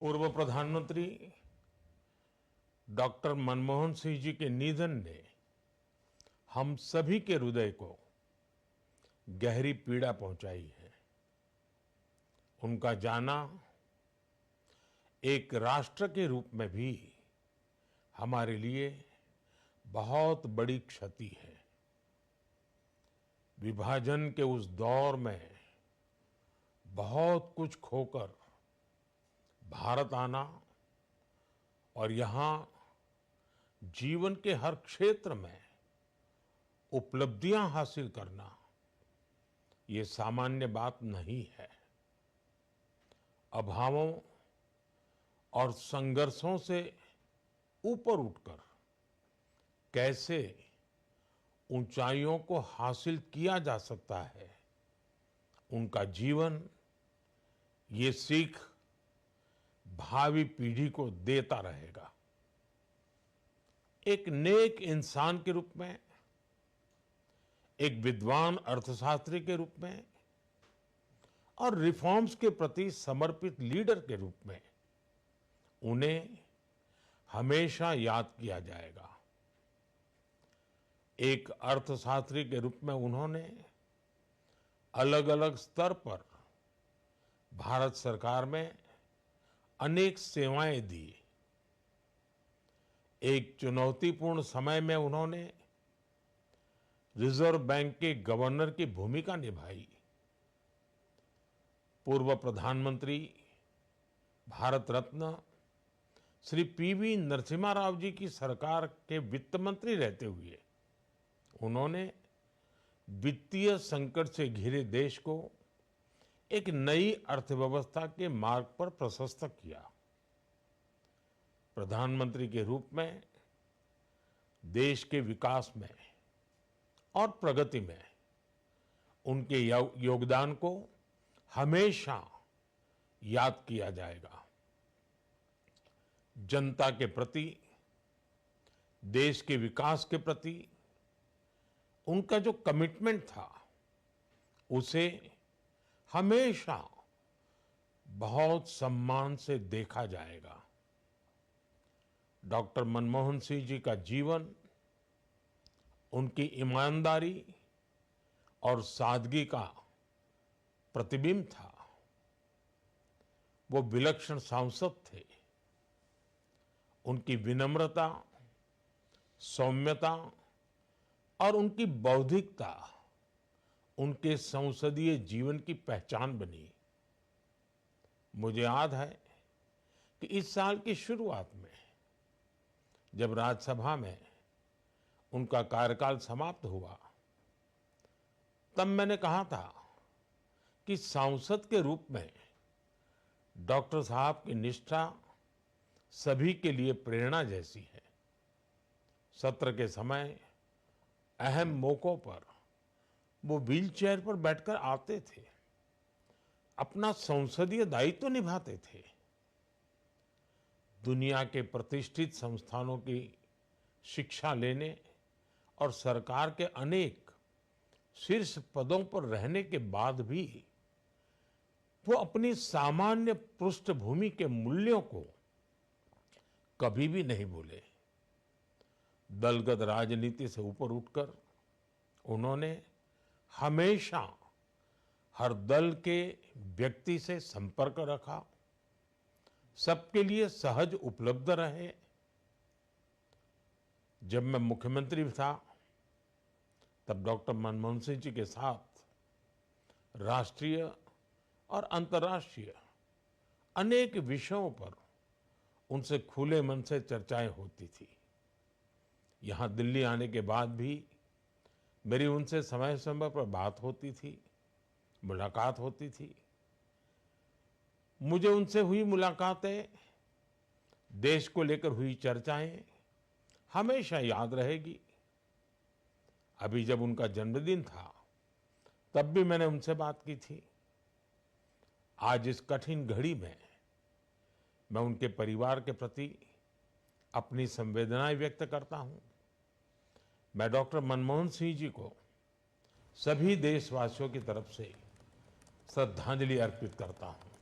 पूर्व प्रधानमंत्री डॉक्टर मनमोहन सिंह जी के निधन ने हम सभी के हृदय को गहरी पीड़ा पहुंचाई है। उनका जाना एक राष्ट्र के रूप में भी हमारे लिए बहुत बड़ी क्षति है। विभाजन के उस दौर में बहुत कुछ खोकर भारत आना और यहाँ जीवन के हर क्षेत्र में उपलब्धियां हासिल करना ये सामान्य बात नहीं है। अभावों और संघर्षों से ऊपर उठकर कैसे ऊंचाइयों को हासिल किया जा सकता है, उनका जीवन ये सीख भावी पीढ़ी को देता रहेगा। एक नेक इंसान के रूप में, एक विद्वान अर्थशास्त्री के रूप में और रिफॉर्म्स के प्रति समर्पित लीडर के रूप में उन्हें हमेशा याद किया जाएगा। एक अर्थशास्त्री के रूप में उन्होंने अलग अलग स्तर पर भारत सरकार में अनेक सेवाएं दी। एक चुनौतीपूर्ण समय में उन्होंने रिजर्व बैंक के गवर्नर की भूमिका निभाई। पूर्व प्रधानमंत्री भारत रत्न श्री पीवी नरसिम्हा राव जी की सरकार के वित्त मंत्री रहते हुए उन्होंने वित्तीय संकट से घिरे देश को एक नई अर्थव्यवस्था के मार्ग पर प्रशस्त किया। प्रधानमंत्री के रूप में देश के विकास में और प्रगति में उनके योगदान को हमेशा याद किया जाएगा। जनता के प्रति, देश के विकास के प्रति उनका जो कमिटमेंट था उसे हमेशा बहुत सम्मान से देखा जाएगा। डॉक्टर मनमोहन सिंह जी का जीवन उनकी ईमानदारी और सादगी का प्रतिबिंब था। वो विलक्षण सांसद थे। उनकी विनम्रता, सौम्यता और उनकी बौद्धिकता उनके संसदीय जीवन की पहचान बनी। मुझे याद है कि इस साल की शुरुआत में जब राज्यसभा में उनका कार्यकाल समाप्त हुआ, तब मैंने कहा था कि सांसद के रूप में डॉक्टर साहब की निष्ठा सभी के लिए प्रेरणा जैसी है। सत्र के समय अहम मौकों पर वो व्हीलचेयर पर बैठकर आते थे, अपना संसदीय दायित्व निभाते थे। दुनिया के प्रतिष्ठित संस्थानों की शिक्षा लेने और सरकार के अनेक शीर्ष पदों पर रहने के बाद भी वो अपनी सामान्य पृष्ठभूमि के मूल्यों को कभी भी नहीं भूले। दलगत राजनीति से ऊपर उठकर उन्होंने हमेशा हर दल के व्यक्ति से संपर्क रखा, सबके लिए सहज उपलब्ध रहे। जब मैं मुख्यमंत्री था तब डॉक्टर मनमोहन सिंह जी के साथ राष्ट्रीय और अंतर्राष्ट्रीय अनेक विषयों पर उनसे खुले मन से चर्चाएं होती थी। यहाँ दिल्ली आने के बाद भी मेरी उनसे समय समय पर बात होती थी, मुलाकात होती थी। मुझे उनसे हुई मुलाकातें, देश को लेकर हुई चर्चाएं हमेशा याद रहेगी। अभी जब उनका जन्मदिन था तब भी मैंने उनसे बात की थी। आज इस कठिन घड़ी में मैं उनके परिवार के प्रति अपनी संवेदनाएं व्यक्त करता हूं। मैं डॉक्टर मनमोहन सिंह जी को सभी देशवासियों की तरफ से श्रद्धांजलि अर्पित करता हूं।